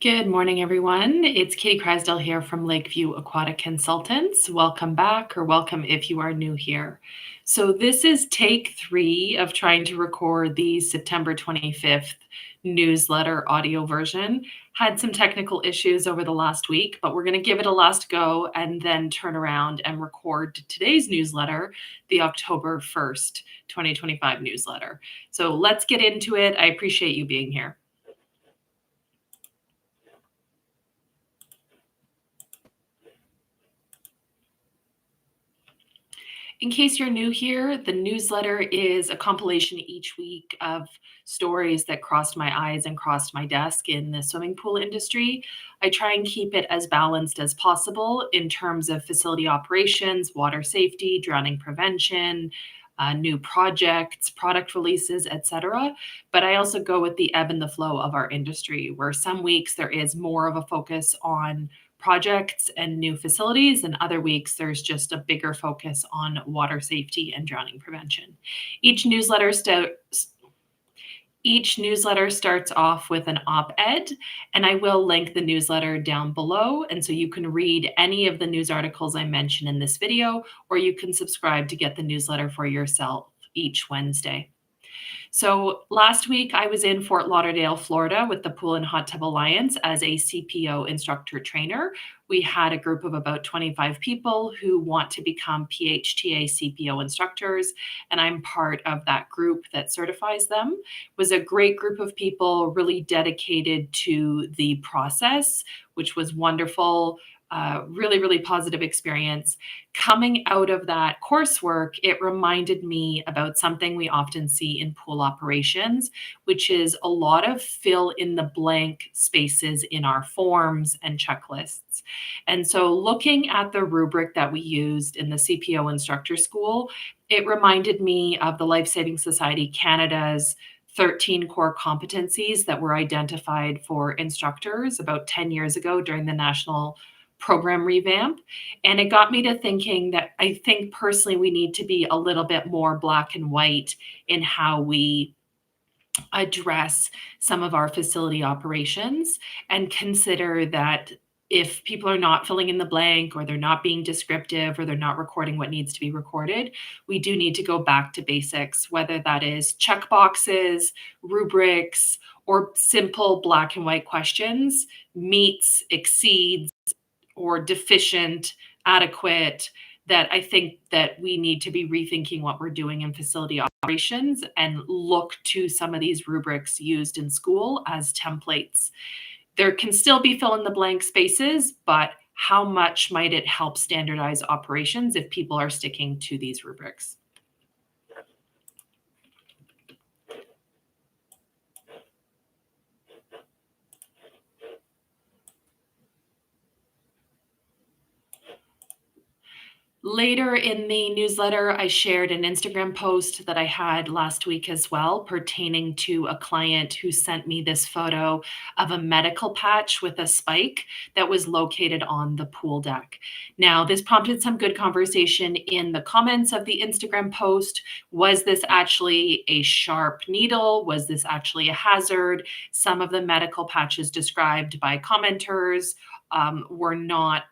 Good morning, everyone. It's Katie Crysdale here from Lakeview Aquatic Consultants. Welcome back, or welcome if you are new here. So, this is take 3 of trying to record the September 25th newsletter audio version. Had some technical issues over the last week, but we're going to give it a last go and then turn around and record today's newsletter, the October 1st, 2025 newsletter. So, let's get into it. I appreciate you being here. In case you're new here, the newsletter is a compilation each week of stories that crossed my eyes and crossed my desk in the swimming pool industry. I try and keep it as balanced as possible in terms of facility operations, water safety, drowning prevention, new projects, product releases, etc. But I also go with the ebb and the flow of our industry, where some weeks there is more of a focus on projects and new facilities, and other weeks there's just a bigger focus on water safety and drowning prevention. Each newsletter st- each newsletter starts off with an op-ed, and I will link the newsletter down below, and so you can read any of the news articles I mention in this video, or you can subscribe to get the newsletter for yourself each Wednesday. So last week I was in Fort Lauderdale, Florida with the Pool and Hot Tub Alliance as a CPO instructor trainer. We had a group of about 25 people who want to become PHTA CPO instructors, and I'm part of that group that certifies them. It was a great group of people, really dedicated to the process, which was wonderful. Really positive experience. Coming out of that coursework, it reminded me about something we often see in pool operations, which is a lot of fill in the blank spaces in our forms and checklists. And so, looking at the rubric that we used in the CPO instructor school, it reminded me of the Life Saving Society Canada's 13 core competencies that were identified for instructors about 10 years ago during the national program revamp. And it got me to thinking that I think personally we need to be a little bit more black and white in how we address some of our facility operations, and consider that if people are not filling in the blank, or they're not being descriptive, or they're not recording what needs to be recorded, we do need to go back to basics, whether that is check boxes, rubrics, or simple black and white questions: meets, exceeds, or deficient, adequate. That I think that we need to be rethinking what we're doing in facility operations and look to some of these rubrics used in school as templates. There can still be fill in the blank spaces, but how much might it help standardize operations if people are sticking to these rubrics? Later in the newsletter, I shared an Instagram post that I had last week as well, pertaining to a client who sent me this photo of a medical patch with a spike that was located on the pool deck. Now, this prompted some good conversation in the comments of the Instagram post. Was this actually a sharp needle? Was this actually a hazard? Some of the medical patches described by commenters were not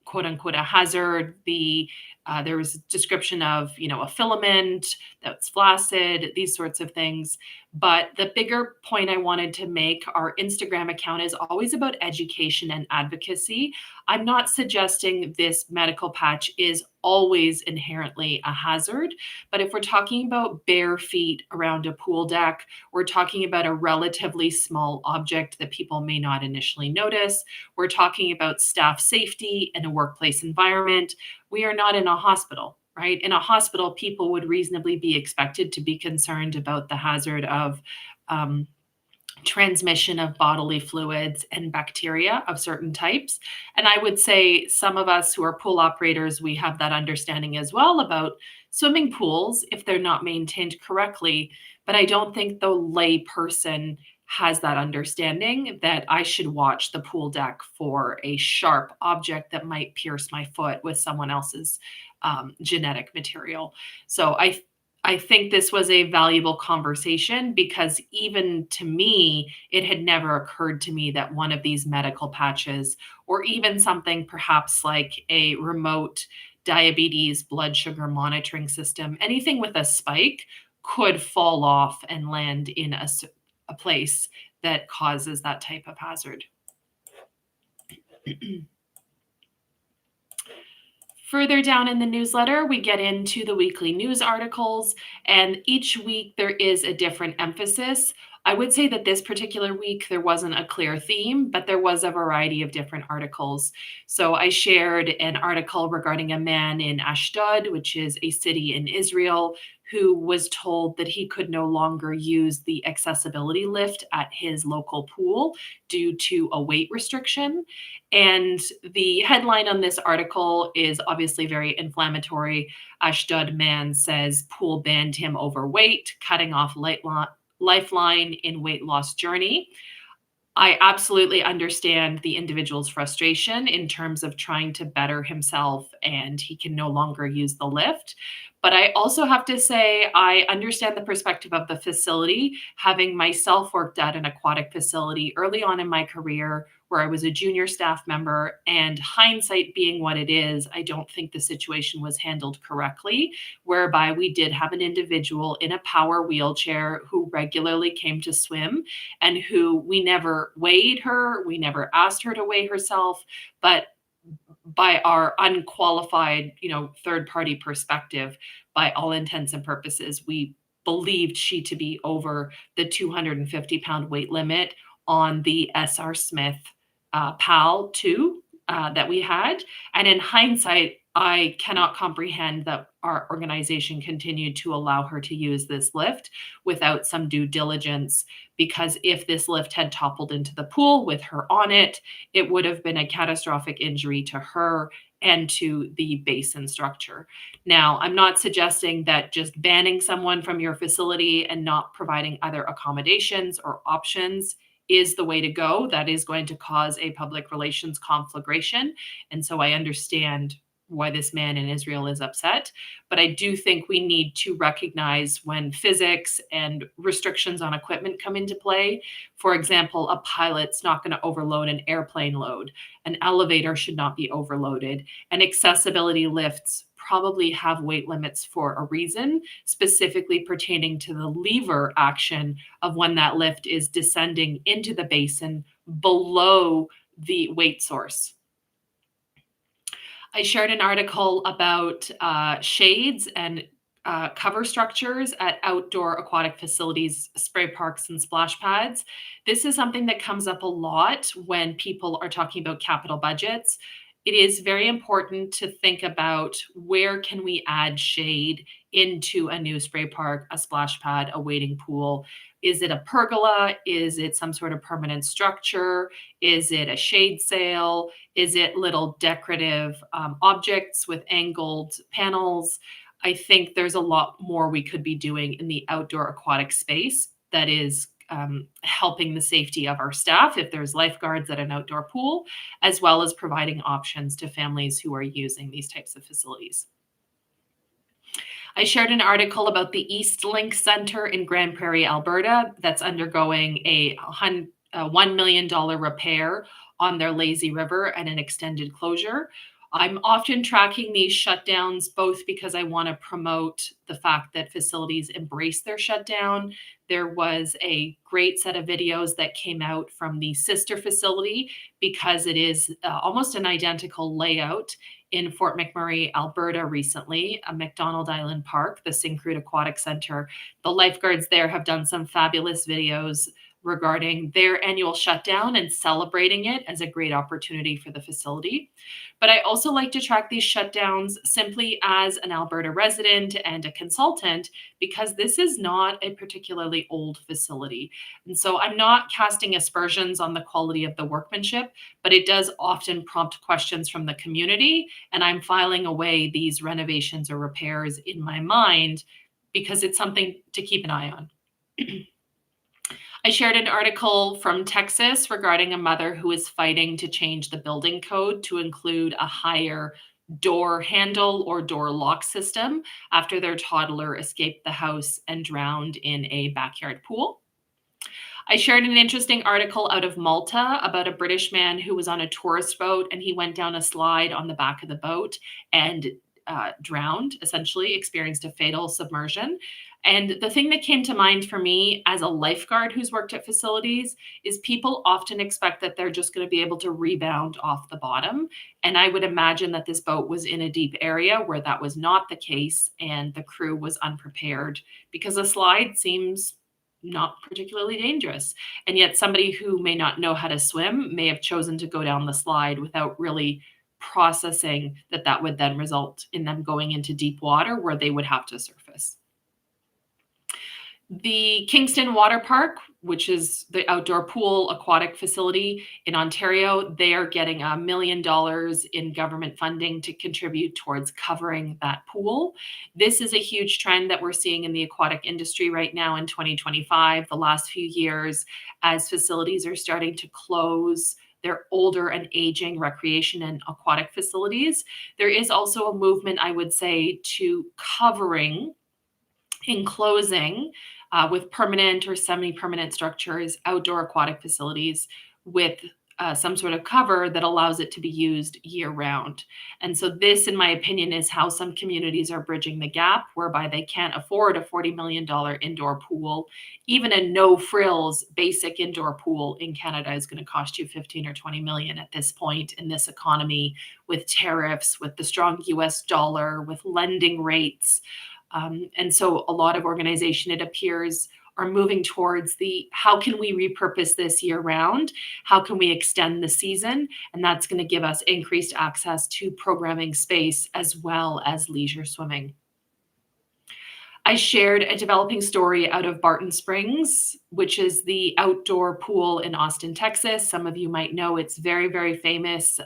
quote unquote a hazard. There was a description of, a filament that's flaccid, these sorts of things. But the bigger point I wanted to make: our Instagram account is always about education and advocacy. I'm not suggesting this medical patch is always inherently a hazard, but if we're talking about bare feet around a pool deck, we're talking about a relatively small object that people may not initially notice. We're talking about staff safety in a workplace environment. We are not in a hospital, right? In a hospital, people would reasonably be expected to be concerned about the hazard of transmission of bodily fluids and bacteria of certain types. And I would say some of us who are pool operators, we have that understanding as well about swimming pools if they're not maintained correctly. But I don't think the lay person has that understanding that I should watch the pool deck for a sharp object that might pierce my foot with someone else's genetic material. So I think this was a valuable conversation because even to me, it had never occurred to me that one of these medical patches, or even something perhaps like a remote diabetes blood sugar monitoring system, anything with a spike could fall off and land in a place that causes that type of hazard. Further down in the newsletter, we get into the weekly news articles, and each week there is a different emphasis. I would say that this particular week there wasn't a clear theme, but there was a variety of different articles. So I shared an article regarding a man in Ashdod, which is a city in Israel, who was told that he could no longer use the accessibility lift at his local pool due to a weight restriction. And the headline on this article is obviously very inflammatory. Ashdod man says pool banned him overweight, cutting off lifeline in weight loss journey. I absolutely understand the individual's frustration in terms of trying to better himself and he can no longer use the lift. But I also have to say, I understand the perspective of the facility, having myself worked at an aquatic facility early on in my career where I was a junior staff member. And hindsight being what it is, I don't think the situation was handled correctly, whereby we did have an individual in a power wheelchair who regularly came to swim and who we never weighed her, we never asked her to weigh herself, but by our unqualified, third party perspective, by all intents and purposes, we believed she to be over the 250-pound weight limit on the SR Smith PAL 2 that we had. And in hindsight, I cannot comprehend that our organization continued to allow her to use this lift without some due diligence, because if this lift had toppled into the pool with her on it, it would have been a catastrophic injury to her and to the basin structure. Now, I'm not suggesting that just banning someone from your facility and not providing other accommodations or options is the way to go. That is going to cause a public relations conflagration. And so I understand why this man in Israel is upset. But I do think we need to recognize when physics and restrictions on equipment come into play. For example, a pilot's not going to overload an airplane load. An elevator should not be overloaded. And accessibility lifts probably have weight limits for a reason, specifically pertaining to the lever action of when that lift is descending into the basin below the weight source. I shared an article about shades and cover structures at outdoor aquatic facilities, spray parks, and splash pads. This is something that comes up a lot when people are talking about capital budgets. It is very important to think about where can we add shade into a new spray park, a splash pad, a wading pool. Is it a pergola? Is it some sort of permanent structure? Is it a shade sail? Is it little decorative objects with angled panels? I think there's a lot more we could be doing in the outdoor aquatic space that is helping the safety of our staff if there's lifeguards at an outdoor pool, as well as providing options to families who are using these types of facilities. I shared an article about the East Link Center in Grand Prairie, Alberta, that's undergoing a $1 million repair on their lazy river and an extended closure. I'm often tracking these shutdowns both because I want to promote the fact that facilities embrace their shutdown. There was a great set of videos that came out from the sister facility because it is almost an identical layout in Fort McMurray, Alberta recently, a McDonald Island Park, the Syncrude Aquatic Center. The lifeguards there have done some fabulous videos regarding their annual shutdown and celebrating it as a great opportunity for the facility. But I also like to track these shutdowns simply as an Alberta resident and a consultant, because this is not a particularly old facility. And so I'm not casting aspersions on the quality of the workmanship, but it does often prompt questions from the community. And I'm filing away these renovations or repairs in my mind because it's something to keep an eye on. I shared an article from Texas regarding a mother who is fighting to change the building code to include a higher door handle or door lock system after their toddler escaped the house and drowned in a backyard pool. I shared an interesting article out of Malta about a British man who was on a tourist boat and he went down a slide on the back of the boat and drowned, essentially, experienced a fatal submersion. And the thing that came to mind for me as a lifeguard who's worked at facilities is people often expect that they're just going to be able to rebound off the bottom. And I would imagine that this boat was in a deep area where that was not the case and the crew was unprepared because a slide seems not particularly dangerous. And yet, somebody who may not know how to swim may have chosen to go down the slide without really processing that that would then result in them going into deep water where they would have to surface. The Kingston Water Park, which is the outdoor pool aquatic facility in Ontario, they are getting $1 million in government funding to contribute towards covering that pool. This is a huge trend that we're seeing in the aquatic industry right now in 2025, the last few years, as facilities are starting to close their older and aging recreation and aquatic facilities. There is also a movement, I would say, to covering, enclosing with permanent or semi-permanent structures, outdoor aquatic facilities with some sort of cover that allows it to be used year round. And so this, in my opinion, is how some communities are bridging the gap, whereby they can't afford a $40 million indoor pool. Even a no frills basic indoor pool in Canada is going to cost you 15 or 20 million at this point in this economy, with tariffs, with the strong US dollar, with lending rates. And so a lot of organization, it appears, are moving towards the how can we repurpose this year round? How can we extend the season? And that's going to give us increased access to programming space as well as leisure swimming. I shared a developing story out of Barton Springs, which is the outdoor pool in Austin, Texas. Some of you might know it's very, very famous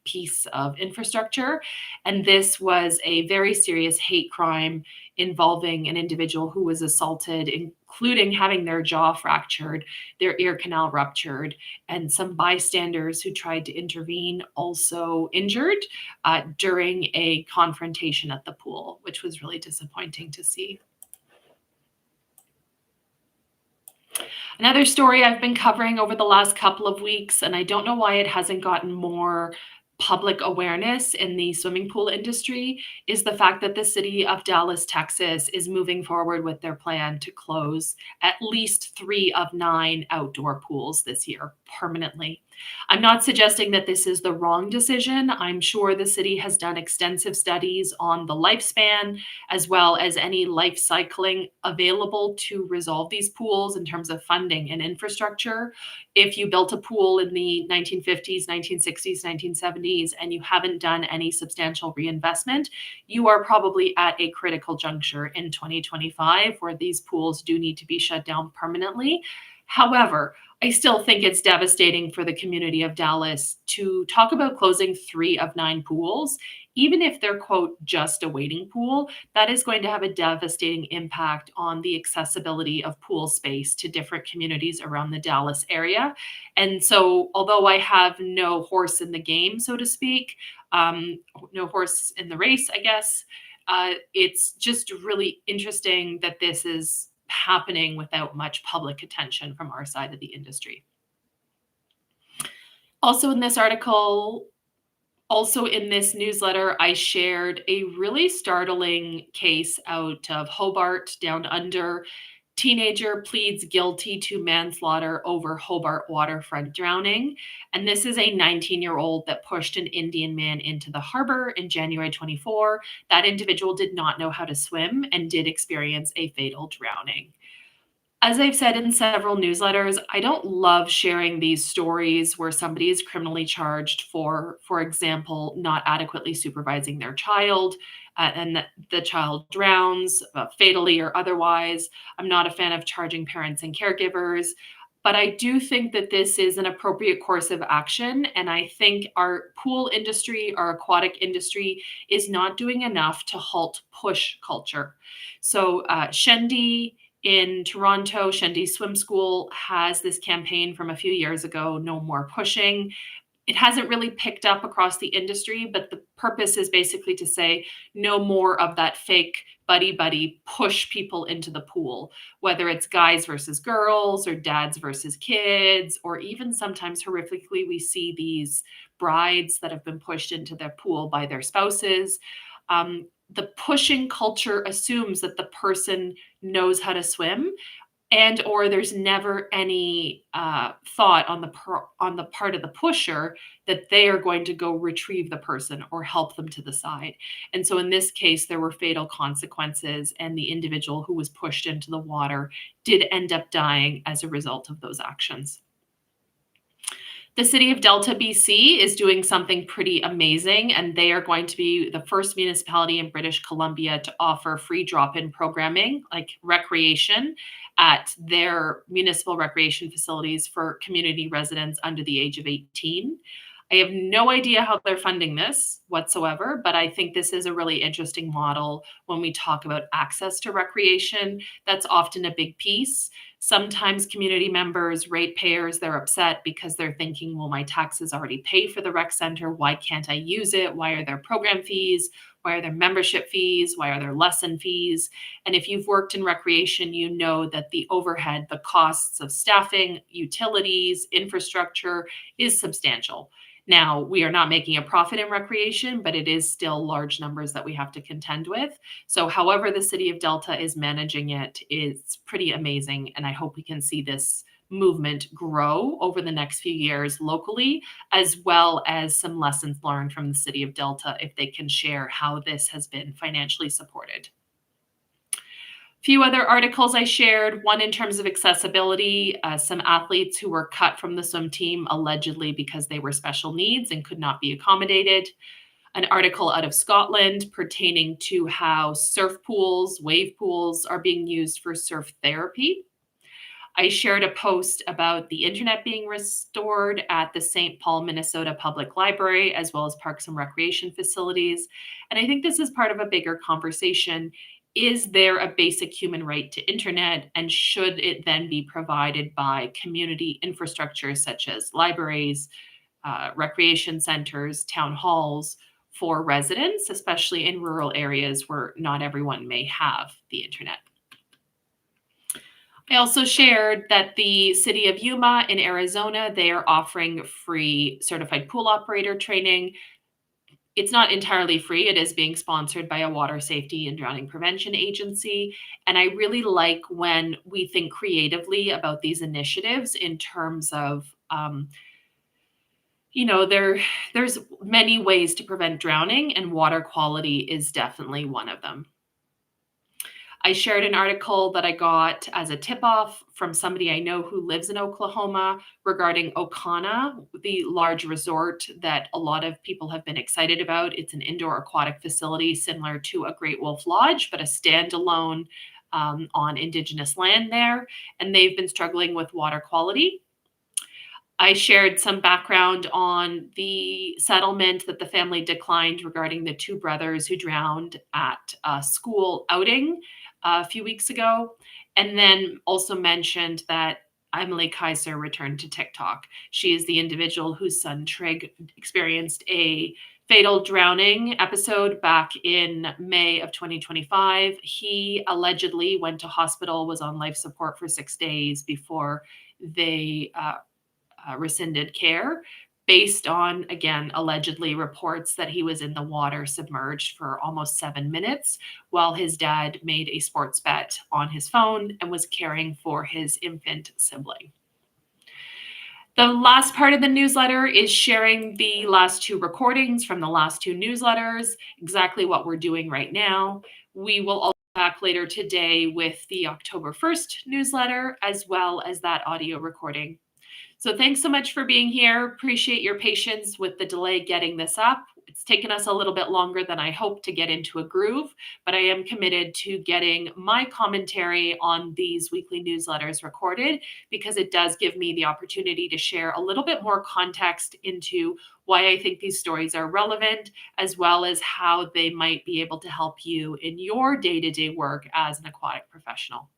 piece of infrastructure. And this was a very serious hate crime involving an individual who was assaulted, including having their jaw fractured, their ear canal ruptured, and some bystanders who tried to intervene also injured during a confrontation at the pool, which was really disappointing to see. Another story I've been covering over the last couple of weeks, and I don't know why it hasn't gotten more public awareness in the swimming pool industry, is the fact that the city of Dallas, Texas is moving forward with their plan to close at least 3 of 9 outdoor pools this year permanently. I'm not suggesting that this is the wrong decision. I'm sure the city has done extensive studies on the lifespan as well as any life cycling available to resolve these pools in terms of funding and infrastructure. If you built a pool in the 1950s, 1960s, 1970s, and you haven't done any substantial reinvestment, you are probably at a critical juncture in 2025 where these pools do need to be shut down permanently. However, I still think it's devastating for the community of Dallas to talk about closing 3 of 9 pools. Even if they're, quote, just a waiting pool, that is going to have a devastating impact on the accessibility of pool space to different communities around the Dallas area. And so, although I have no horse in the game, so to speak, no horse in the race, I guess, it's just really interesting that this is happening without much public attention from our side of the industry. Also in this article, also in this newsletter, I shared a really startling case out of Hobart down under. Teenager pleads guilty to manslaughter over Hobart waterfront drowning. And this is a 19-year-old that pushed an Indian man into the harbor in January 24. That individual did not know how to swim and did experience a fatal drowning. As I've said in several newsletters, I don't love sharing these stories where somebody is criminally charged for example, not adequately supervising their child and the child drowns fatally or otherwise. I'm not a fan of charging parents and caregivers, but I do think that this is an appropriate course of action. And I think our pool industry, our aquatic industry is not doing enough to halt push culture. So Shendy in Toronto, Shendy Swim School has this campaign from a few years ago, No More Pushing. It hasn't really picked up across the industry, but the purpose is basically to say no more of that fake buddy push people into the pool, whether it's guys versus girls or dads versus kids, or even sometimes horrifically, we see these brides that have been pushed into their pool by their spouses. The pushing culture assumes that the person knows how to swim, and or there's never any thought on the part of the pusher that they are going to go retrieve the person or help them to the side. And so in this case, there were fatal consequences, and the individual who was pushed into the water did end up dying as a result of those actions. The city of Delta, BC is doing something pretty amazing, and they are going to be the first municipality in British Columbia to offer free drop-in programming, like recreation, at their municipal recreation facilities for community residents under the age of 18. I have no idea how they're funding this whatsoever, but I think this is a really interesting model when we talk about access to recreation. That's often a big piece. Sometimes community members, ratepayers, they're upset because they're thinking, well, my taxes already pay for the rec center. Why can't I use it? Why are there program fees? Why are there membership fees? Why are there lesson fees? And if you've worked in recreation, you know that the overhead, the costs of staffing, utilities, infrastructure is substantial. Now, we are not making a profit in recreation, but it is still large numbers that we have to contend with. So however the city of Delta is managing it is pretty amazing, and I hope we can see this movement grow over the next few years locally, as well as some lessons learned from the city of Delta if they can share how this has been financially supported. Few other articles I shared, one in terms of accessibility, some athletes who were cut from the swim team allegedly because they were special needs and could not be accommodated. An article out of Scotland pertaining to how surf pools, wave pools are being used for surf therapy. I shared a post about the internet being restored at the St. Paul, Minnesota Public Library, as well as parks and recreation facilities. And I think this is part of a bigger conversation. Is there a basic human right to internet? And should it then be provided by community infrastructure such as libraries, recreation centers, town halls for residents, especially in rural areas where not everyone may have the internet? I also shared that the city of Yuma in Arizona, they are offering free certified pool operator training. It's not entirely free. It is being sponsored by a water safety and drowning prevention agency. And I really like when we think creatively about these initiatives in terms of, there's many ways to prevent drowning, and water quality is definitely one of them. I shared an article that I got as a tip-off from somebody I know who lives in Oklahoma regarding Okana, the large resort that a lot of people have been excited about. It's an indoor aquatic facility similar to a Great Wolf Lodge, but a standalone on Indigenous land there. And they've been struggling with water quality. I shared some background on the settlement that the family declined regarding the two brothers who drowned at a school outing a few weeks ago, and then also mentioned that Emily Kaiser returned to TikTok. She is the individual whose son Trig experienced a fatal drowning episode back in May of 2025. He allegedly went to hospital, was on life support for 6 days before they rescinded care, based on, again, allegedly reports that he was in the water submerged for almost 7 minutes while his dad made a sports bet on his phone and was caring for his infant sibling. The last part of the newsletter is sharing the last two recordings from the last two newsletters, exactly what we're doing right now. We will also be back later today with the October 1st newsletter, as well as that audio recording. So thanks so much for being here. Appreciate your patience with the delay getting this up. It's taken us a little bit longer than I hoped to get into a groove, but I am committed to getting my commentary on these weekly newsletters recorded, because it does give me the opportunity to share a little bit more context into why I think these stories are relevant, as well as how they might be able to help you in your day-to-day work as an aquatic professional.